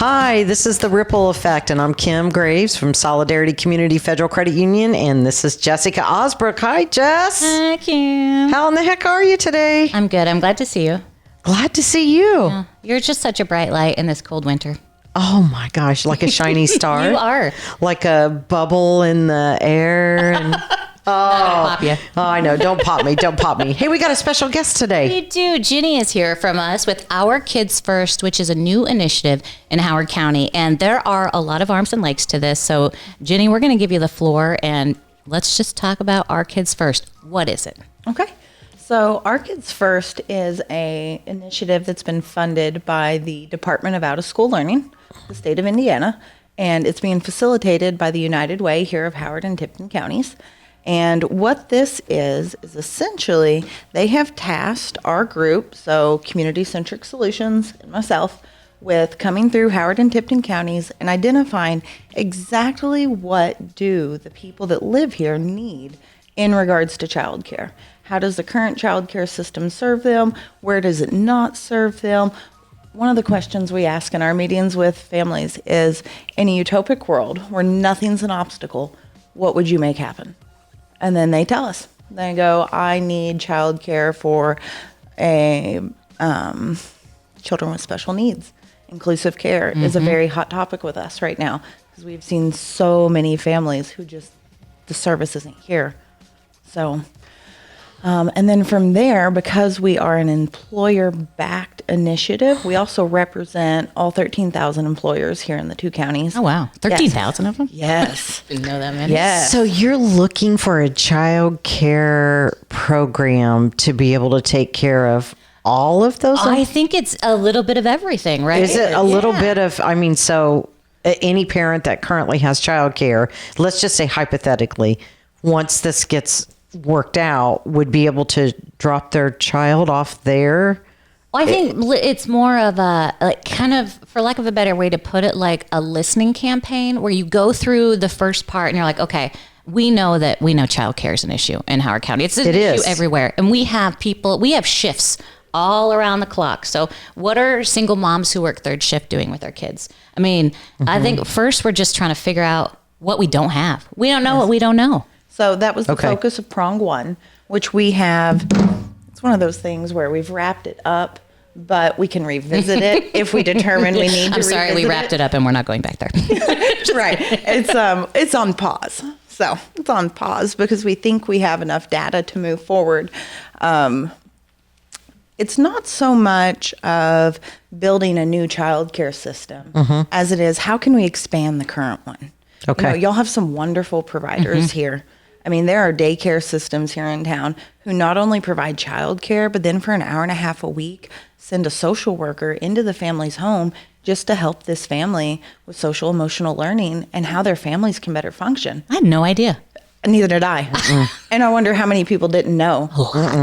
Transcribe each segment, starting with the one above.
Hi, this is The Ripple Effect, and I'm Kim Graves from Solidarity Community Federal Credit Union, and this is Jessica Ausbrook. Hi, Jess. Hi, Kim. How in the heck are you today? I'm good. I'm glad to see you. Glad to see you. Yeah, you're just such a bright light in this cold winter. Oh my gosh, like a shiny star. You are. Like a bubble in the air. And Pop you. Oh, I know. Don't pop me. Don't pop me. Hey, we got a special guest today. We do. Ginny is here from us with Our Kids First, which is a new initiative in Howard County. And there are a lot of arms and legs to this. So, Ginny, we're going to give you the floor and let's just talk about Our Kids First. What is it? Okay. So Our Kids First is a initiative that's been funded by the Department of Out-of-School Learning, the state of Indiana, and it's being facilitated by the United Way here of Howard and Tipton counties. And what this is essentially they have tasked our group, so Community Centric Solutions and myself, with coming through Howard and Tipton counties and identifying exactly what do the people that live here need in regards to childcare. How does the current childcare system serve them? Where does it not serve them? One of the questions we ask in our meetings with families is, in a utopic world where nothing's an obstacle, what would you make happen? And then they tell us. They go, I need childcare for children with special needs. Inclusive care is a very hot topic with us right now because we've seen so many families who just, the service isn't here. So, and then from there, because we are an employer-backed initiative, we also represent all 13,000 employers here in the two counties. Oh, wow. 13,000 of them? Yes. Didn't know that many. Yes. So you're looking for a child care program to be able to take care of all of those? I think it's a little bit of everything, right? Is it a little bit of, so any parent that currently has child care, let's just say hypothetically, once this gets worked out, would be able to drop their child off there? Well, I think it's more of a, like, kind of, for lack of a better way to put it, like a listening campaign where you go through the first part and you're like, okay, we know childcare is an issue in Howard County. It's an issue everywhere. And we have shifts all around the clock. So what are single moms who work third shift doing with their kids? I mean, I think first we're just trying to figure out what we don't have. We don't know what we don't know. So that was the focus of prong one, which we have. It's one of those things where we've wrapped it up, but we can revisit it if we determine we need to. I'm sorry, we wrapped it up and we're not going back there. Right. It's on pause. So it's on pause because we think we have enough data to move forward. It's not so much of building a new childcare system as it is how can we expand the current one. Okay. Y'all have some wonderful providers here. I mean, there are daycare systems here in town who not only provide childcare, but then for an hour and a half a week, send a social worker into the family's home just to help this family with social emotional learning and how their families can better function. I had no idea. Neither did I. And I wonder how many people didn't know.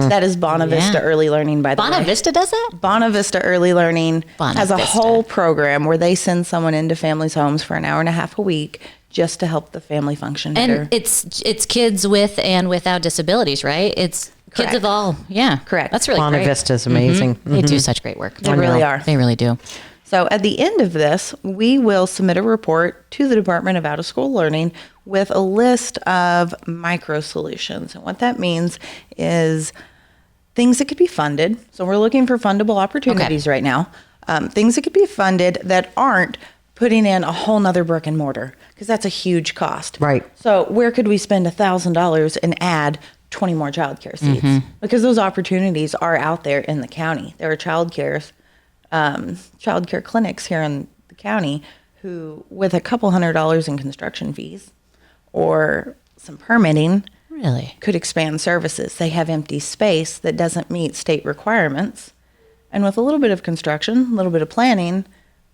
That is Bonavista Early Learning, by the way. Bonavista does that? Bonavista Early Learning has a whole program where they send someone into families' homes for an hour and a half a week just to help the family function better. And it's kids with and without disabilities, right? It's kids of all. Yeah. Correct. That's really great. Bonavista is amazing. They do such great work. They really are. They really do. So at the end of this, we will submit a report to the Department of Out-of-School Learning with a list of micro solutions. And what that means is things that could be funded. So we're looking for fundable opportunities right now. Things that could be funded that aren't putting in a whole nother brick and mortar, because that's a huge cost. Right. So where could we spend $1,000 and add 20 more childcare seats? Because those opportunities are out there in the county. There are childcare clinics here in the county who, with a couple $100 in construction fees or some permitting, really could expand services. They have empty space that doesn't meet state requirements. And with a little bit of construction, a little bit of planning,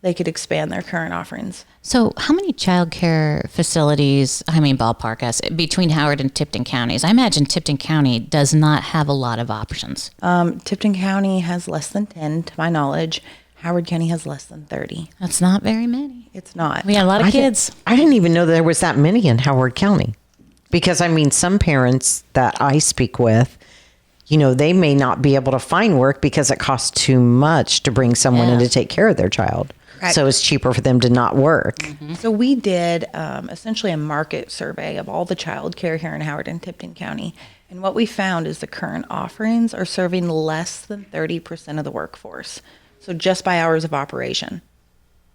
they could expand their current offerings. So how many childcare facilities, ballpark, between Howard and Tipton counties? I imagine Tipton County does not have a lot of options. Tipton County has less than 10, to my knowledge. Howard County has less than 30. That's not very many. It's not. We got a lot of kids. I didn't even know there was that many in Howard County. Because, some parents that I speak with, they may not be able to find work because it costs too much to bring someone in to take care of their child. So it's cheaper for them to not work. So we did essentially a market survey of all the childcare here in Howard and Tipton County. And what we found is the current offerings are serving less than 30% of the workforce. So just by hours of operation.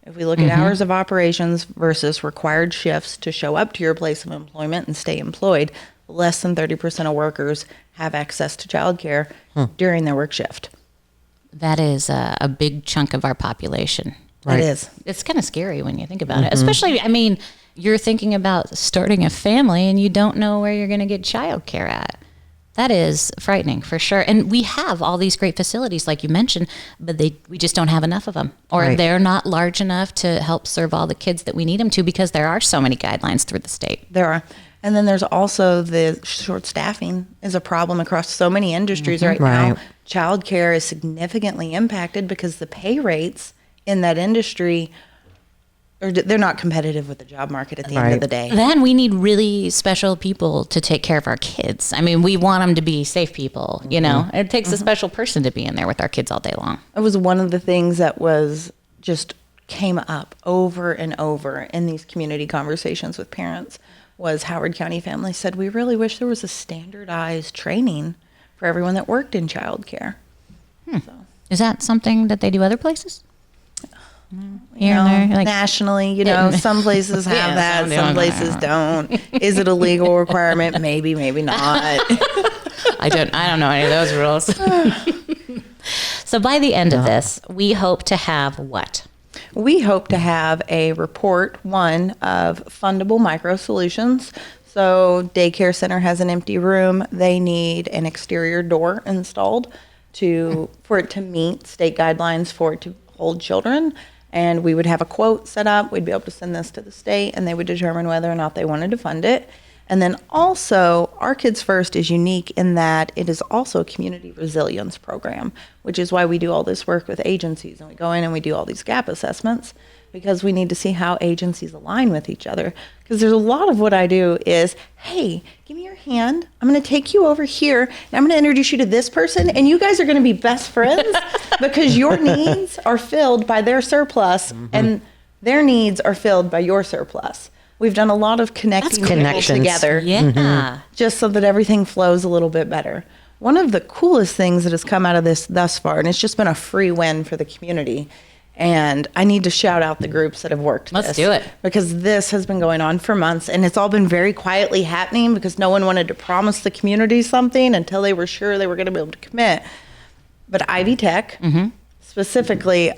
If we look at hours of operations versus required shifts to show up to your place of employment and stay employed, less than 30% of workers have access to childcare during their work shift. That is a big chunk of our population. It is. It's kind of scary when you think about it. Especially, I mean, you're thinking about starting a family and you don't know where you're going to get childcare at. That is frightening for sure. And we have all these great facilities, like you mentioned, but we just don't have enough of them. Or they're not large enough to help serve all the kids that we need them to, because there are so many guidelines through the state. There are. And then there's also the short staffing is a problem across so many industries right now. Childcare is significantly impacted because the pay rates in that industry they're not competitive with the job market at the end of the day. Then we need really special people to take care of our kids. I mean, we want them to be safe people, you know. It takes a special person to be in there with our kids all day long. It was one of the things that was just came up over and over in these community conversations with parents was Howard County families said, we really wish there was a standardized training for everyone that worked in childcare. So. Is that something that they do other places? You know, nationally, you know, some places have that, some places don't. Is it a legal requirement? Maybe, maybe not. I don't know any of those rules. So by the end of this, we hope to have what? We hope to have a report, one, of fundable micro solutions. So daycare center has an empty room. They need an exterior door installed for it to meet state guidelines for it to hold children. And we would have a quote set up. We'd be able to send this to the state, and they would determine whether or not they wanted to fund it. And then also, Our Kids First is unique in that it is also a community resilience program, which is why we do all this work with agencies. And we go in and we do all these gap assessments because we need to see how agencies align with each other. Because there's a lot of what I do is, hey, give me your hand. I'm going to take you over here, and I'm going to introduce you to this person, and you guys are going to be best friends because your needs are filled by their surplus, and their needs are filled by your surplus. We've done a lot of connecting people together, just so that everything flows a little bit better. One of the coolest things that has come out of this thus far, and it's just been a free win for the community, and I need to shout out the groups that have worked Let's do it. because this has been going on for months, and it's all been very quietly happening because no one wanted to promise the community something until they were sure they were going to be able to commit. But Ivy Tech, specifically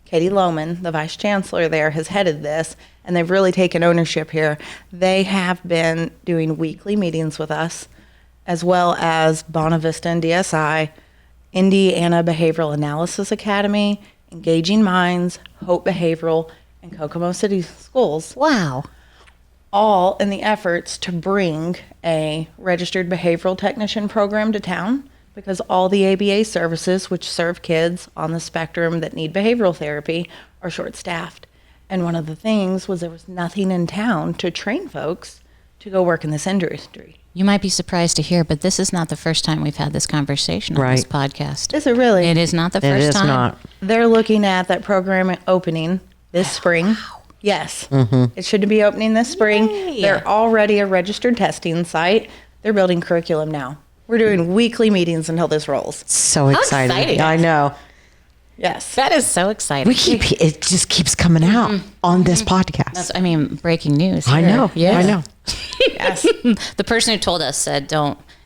Katie Lohman, the vice chancellor there, has headed this, and they've really taken ownership here. They have been doing weekly meetings with us, as well as Bonavista and DSI, Indiana Behavioral Analysis Academy, Engaging Minds, Hope Behavioral, and Kokomo City Schools. Wow. All in the efforts to bring a registered behavioral technician program to town, because all the ABA services, which serve kids on the spectrum that need behavioral therapy, are short-staffed. And one of the things was there was nothing in town to train folks to go work in this industry. You might be surprised to hear, but this is not the first time we've had this conversation on this podcast. Is it really? It is not the first time. It is not. They're looking at that program opening this spring. Wow. Yes. It should be opening this spring. Yay. They're already a registered testing site. They're building curriculum now. We're doing weekly meetings until this rolls. So exciting. exciting. I know. Yes. That is so exciting. It just keeps coming out on this podcast. Breaking news here. I know. Yes. I know. Yes. The person who told us said,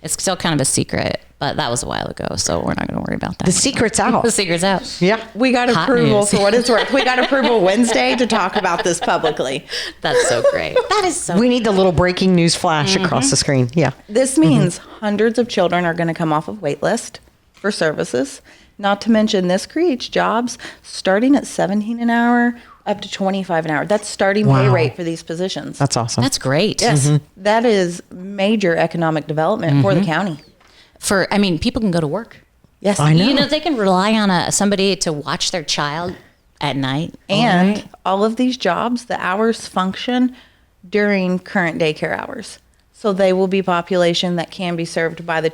it's still kind of a secret, but that was a while ago, so we're not going to worry about that. The secret's out. The secret's out. Yeah. We got Hot approval news. for what it's worth. We got approval Wednesday to talk about this publicly. That's so great. That is so We need the little breaking news flash across the screen. Yeah. This means hundreds of children are going to come off of wait list for services. Not to mention this creates jobs starting at $17 an hour up to $25 an hour. That's starting pay Wow. rate for these positions. That's awesome. That's great. Yes. That is major economic development for the county. People can go to work. Yes. I know. They can rely on somebody to watch their child at night. And all of these jobs, the hours function during current daycare hours. So they will be population that can be served by the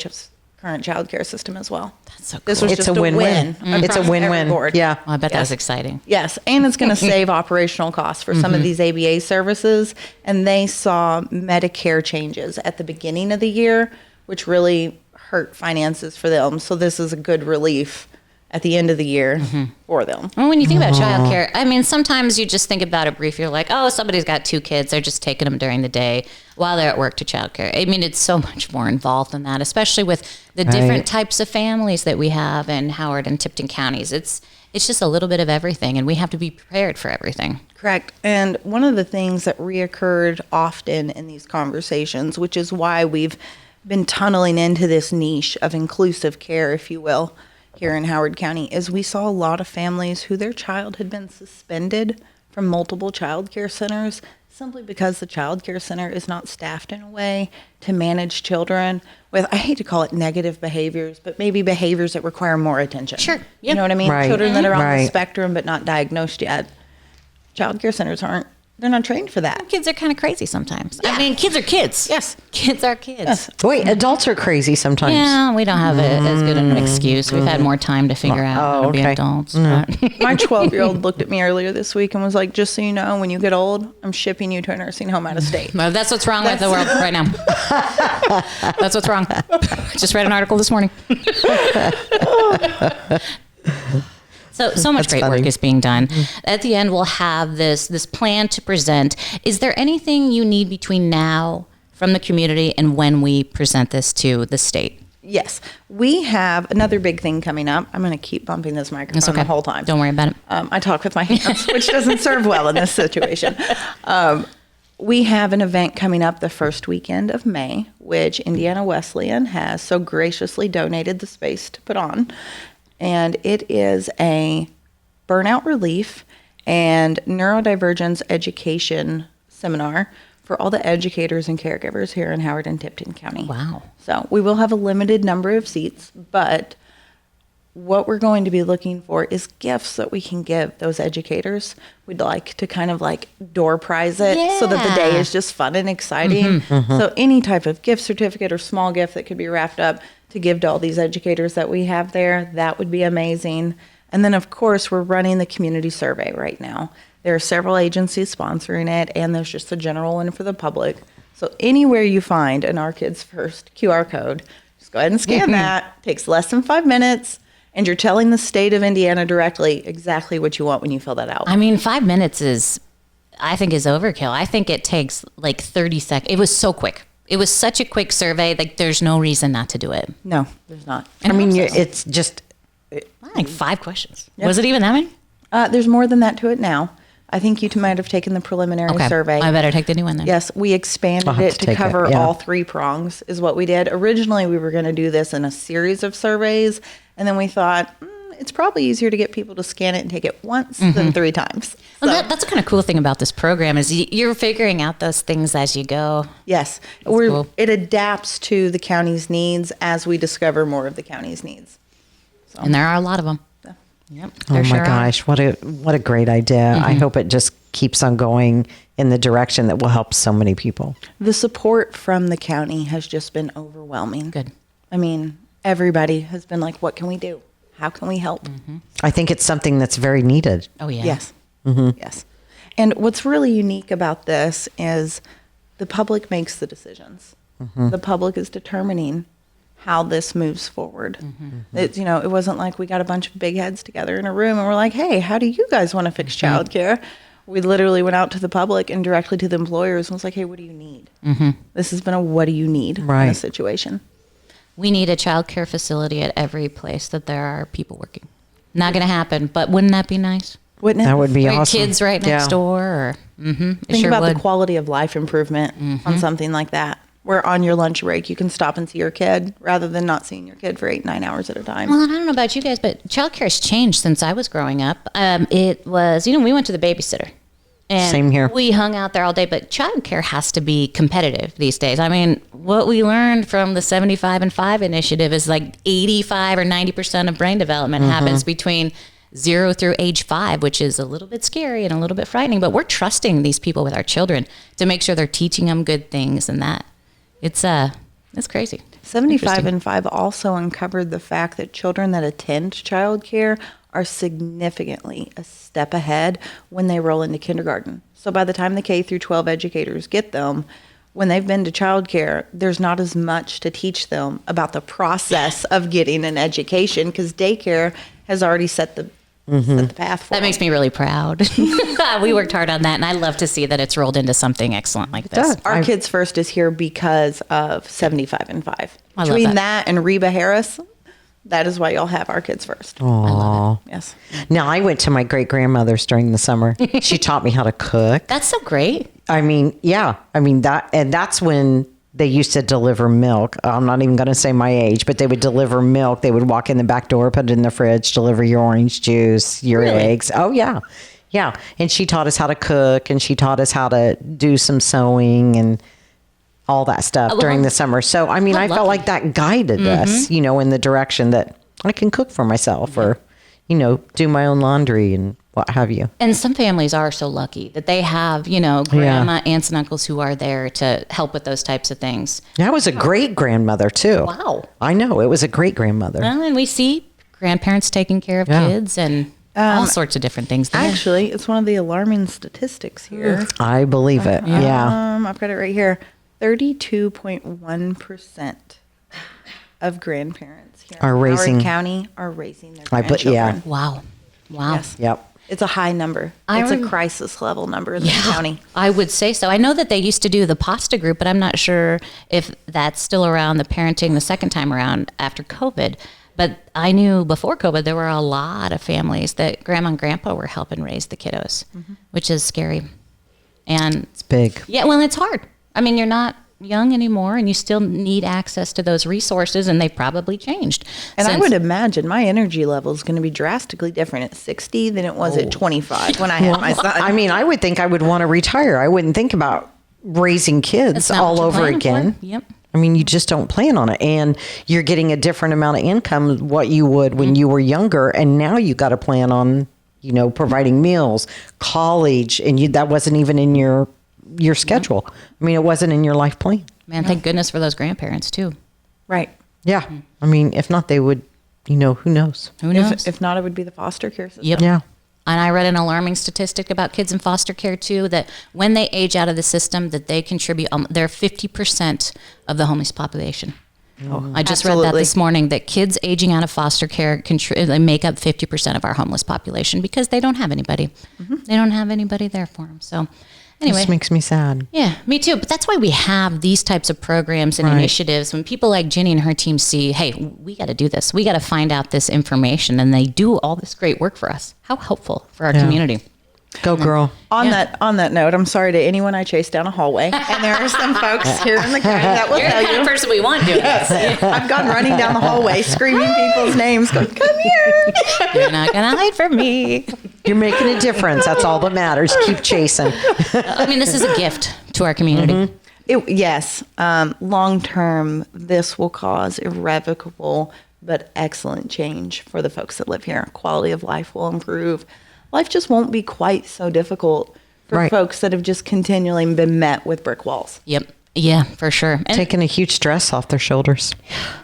current childcare system as well. That's so cool. This was It's just a win-win. win. It's a across every win-win. board. Yeah. Well, I bet that was exciting. Yes, and it's going to save operational costs for some of these ABA services. And they saw Medicare changes at the beginning of the year, which really hurt finances for them. So this is a good relief at the end of the year for them. Well, when you think about childcare, I mean, sometimes you just think about it briefly. You're like, oh, somebody's got 2 kids. They're just taking them during the day while they're at work to childcare. I mean, it's so much more involved than that, especially with the different types of families that we have in Howard and Tipton counties. It's just a little bit of everything, and we have to be prepared for everything. Correct. And one of the things that reoccurred often in these conversations, which is why we've been tunneling into this niche of inclusive care, if you will, here in Howard County, is we saw a lot of families who their child had been suspended from multiple child care centers simply because the child care center is not staffed in a way to manage children with, I hate to call it negative behaviors, but maybe behaviors that require more attention. Sure. You Yep. know what I mean? Right. Children that are on the Right. spectrum but not diagnosed yet. Child care centers they're not trained for that. Kids are kind of crazy sometimes. I mean, kids are kids. Yes. Kids are kids. Yes. Wait, adults are crazy sometimes. Yeah, we don't have as good an excuse. We've had more time to figure out how to be okay. adults. But My 12-year-old looked at me earlier this week and was like, just so you know, when you get old, I'm shipping you to a nursing home out of state. Well, that's what's wrong with the world right now. That's what's wrong. Just read an article this morning. So much great funny. work is being done. At the end, we'll have this plan to present. Is there anything you need between now from the community and when we present this to the state? Yes. We have another big thing coming up. I'm going to keep bumping this microphone It's okay. the whole time. Don't worry about it. I talk with my hands, which doesn't serve well in this situation. We have an event coming up the first weekend of May, which Indiana Wesleyan has so graciously donated the space to put on. And it is a burnout relief and neurodivergence education seminar for all the educators and caregivers here in Howard and Tipton County. Wow. So we will have a limited number of seats, but what we're going to be looking for is gifts that we can give those educators. We'd like to kind of like door prize it so that the day Yeah. is just fun and exciting. So any type of gift certificate or small gift that could be wrapped up to give to all these educators that we have there, that would be amazing. And then of course we're running the community survey right now. There are several agencies sponsoring it, and there's just a general one for the public. So anywhere you find an Our Kids First QR code, just go ahead and scan that. Takes less than 5 minutes. And you're telling the state of Indiana directly exactly what you want when you fill that out. I mean, 5 minutes I think is overkill. I think it takes like 30 seconds. It was so quick. It was such a quick survey. Like, there's no reason not to do it. No, there's not. I mean, it's just, I think 5 questions. Was it even that many? There's more than that to it now. I think you might have taken the preliminary survey. I better take the new one then. Yes, we expanded I'll have it to to take it, cover yeah. all 3 prongs is what we did. Originally, we were going to do this in a series of surveys, and then we thought, it's probably easier to get people to scan it and take it once than 3 times. Well, that's the kind of cool thing about this program is you're figuring out those things as you go. Yes, cool. it adapts to the county's needs as we discover more of the county's needs. And there are a lot of them. Yep. oh there my sure are. gosh, what a great idea. I hope it just keeps on going in the direction that will help so many people. The support from the county has just been overwhelming. Good. I mean, everybody has been like, what can we do? How can we help? I think it's something that's very needed. Oh, yeah. Yes. Yes. And what's really unique about this is the public makes the decisions. The public is determining how this moves forward. It, it wasn't like we got a bunch of big heads together in a room and we're like, hey, how do you guys want to fix childcare? We literally went out to the public and directly to the employers and was like, hey, what do you need? This has been a what do you need in Right. a situation. We need a child care facility at every place that there are people working. Not going to happen, but wouldn't that be nice? Wouldn't it? That would be Or awesome. kids right next Yeah. door. Or, it Think sure about would. the quality of life improvement on something like that. Where on your lunch break, you can stop and see your kid rather than not seeing your kid for 8-9 hours at a time. Well, I don't know about you guys, but childcare has changed since I was growing up. It was, we went to the babysitter. And Same here. We hung out there all day, but childcare has to be competitive these days. I mean, what we learned from the 75 and 5 initiative is like 85 or 90% of brain development happens between 0 through age 5, which is a little bit scary and a little bit frightening, but we're trusting these people with our children to make sure they're teaching them good things and that. It's crazy. 75 Interesting. and 5 also uncovered the fact that children that attend childcare are significantly a step ahead when they roll into kindergarten. So by the time the K through 12 educators get them, when they've been to childcare, there's not as much to teach them about the process of getting an education because daycare has already set the path for That them. makes me really proud. We worked hard on that, and I love to see that it's rolled into something excellent like this. Our Kids First is here because of 75 and 5. I love Between that. that and Reba Harris, that is why y'all have Our Kids First. Aw. Yes. Now, I went to my great-grandmother's during the summer. She taught me how to cook. That's so great. I mean, yeah. I mean, that's when they used to deliver milk. I'm not even going to say my age, but they would deliver milk. They would walk in the back door, put it in the fridge, deliver your orange juice, your Really? eggs. Oh, yeah. Yeah. And she taught us how to cook, and she taught us how to do some sewing and all that stuff Well, during the summer. So, I mean, how I felt lucky. like that guided us, in the direction that I can cook for myself or, do my own laundry and what have you. And some families are so lucky that they have, grandma, aunts, and uncles who are there to help with those types of things. That was a great grandmother, too. Wow. I know. It was a great grandmother. Well, and we see grandparents taking care of Yeah. kids and all sorts of different things. There. Actually, it's one of the alarming statistics here. I believe it. Yeah. I've got it right here. 32.1% of grandparents here Are in raising- Howard County are raising their I grandchildren. yeah. Wow. Yes. Yep. It's a high number. It's a crisis level number in the county. I would say so. I know that they used to do the pasta group, but I'm not sure if that's still around, the parenting the second time around after COVID. But I knew before COVID, there were a lot of families that grandma and grandpa were helping raise the kiddos, which is scary. And It's big. yeah, well, it's hard. I mean, you're not young anymore and you still need access to those resources, and they've probably changed. And I since- would imagine my energy level is going to be drastically different at 60 than it was at 25 when I had my son. I mean, I would think I would want to retire. I wouldn't think about raising kids That's not all what you're over planning again. for. Yep. I mean, you just don't plan on it. And you're getting a different amount of income what you would when you were younger. And now you got to plan on, providing meals, college, and that wasn't even in your schedule. I mean, it wasn't in your life plan. Man, thank goodness for those grandparents too. Right. Yeah. I mean, if not, they would, who knows? Who knows? If not, it would be the foster care system. Yep. Yeah. And I read an alarming statistic about kids in foster care too, that when they age out of the system, that they contribute, they're 50% of the homeless population. I just read that Absolutely. this morning, that kids aging out of foster care they make up 50% of our homeless population because they don't have anybody. They don't have anybody there for them. So anyway. This makes me sad. Yeah, me too. But that's why we have these types of programs and Right. initiatives. When people like Jenny and her team see, hey, we got to do this. We got to find out this information, and they do all this great work for us. How helpful for our community. Go, girl. On that note, I'm sorry to anyone I chased down a hallway, and there are some folks here in the county that will tell you. person we want doing this. I've gone running down the hallway, screaming people's names, going, "Come here!" You're not going to hide from me. You're making a difference. That's all that matters. Keep chasing. I mean, this is a gift to our community. Yes, long term, this will cause irrevocable but excellent change for the folks that live here. Quality of life will improve. Life just won't be quite so difficult for Right. folks that have just continually been met with brick walls. Yep. Yeah, for sure. And, Taking a huge stress off their shoulders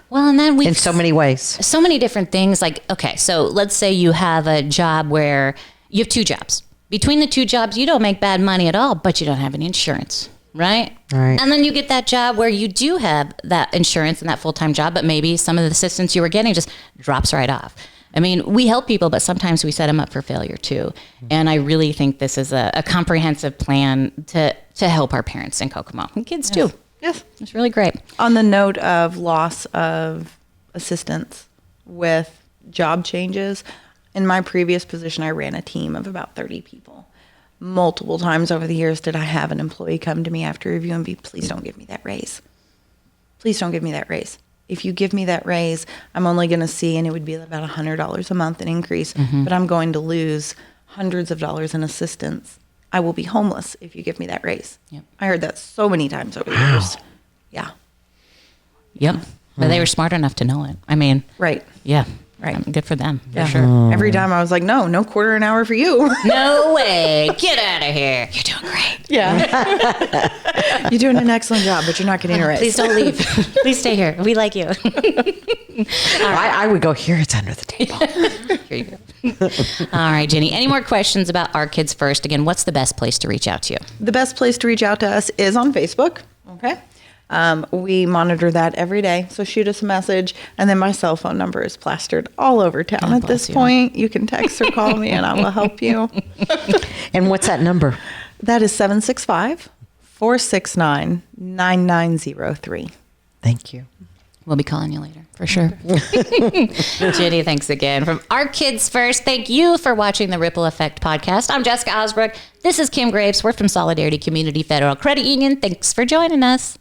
well, and then we in so many ways. so many different things. Like, okay, so let's say you have a job where you have two jobs. Between the two jobs, you don't make bad money at all, but you don't have any insurance, right? Right. And then you get that job where you do have that insurance and that full-time job, but maybe some of the assistance you were getting just drops right off. I mean, we help people, but sometimes we set them up for failure too. And I really think this is a comprehensive plan to help our parents in Kokomo and kids too. Yes. It's really great. On the note of loss of assistance with job changes, in my previous position, I ran a team of about 30 people. Multiple times over the years did I have an employee come to me after review and be, "Please don't give me that raise. Please don't give me that raise. If you give me that raise, I'm only going to see," and it would be about $100 a month an increase, but I'm going to lose hundreds of dollars in assistance. I will be homeless if you give me that raise. Yep. I heard that so many times over the years. Yeah. Yep. But they were smart enough to know it. I mean, Right. yeah. Right. Good for them, Yeah. for sure. Every time I was like, no quarter an hour for you. No way. Get out of here. You're doing great. Yeah. You're doing an excellent job, but you're not getting a raise. Please don't leave. Please stay here. We like you. I would go here. It's under the table. Here you go. All right, Jenny. Any more questions about Our Kids First? Again, what's the best place to reach out to you? The best place to reach out to us is on Facebook. Okay. We monitor that every day. So shoot us a message. And then my cell phone number is plastered all over town at this point. You can text or call me and I will help you. And what's that number? That is 765-469-9903. Thank you. We'll be calling you later, for sure. Jenny, thanks again. From Our Kids First, thank you for watching the Ripple Effect podcast. I'm Jessica Ausbrook. This is Kim Graves. We're from Solidarity Community Federal Credit Union. Thanks for joining us.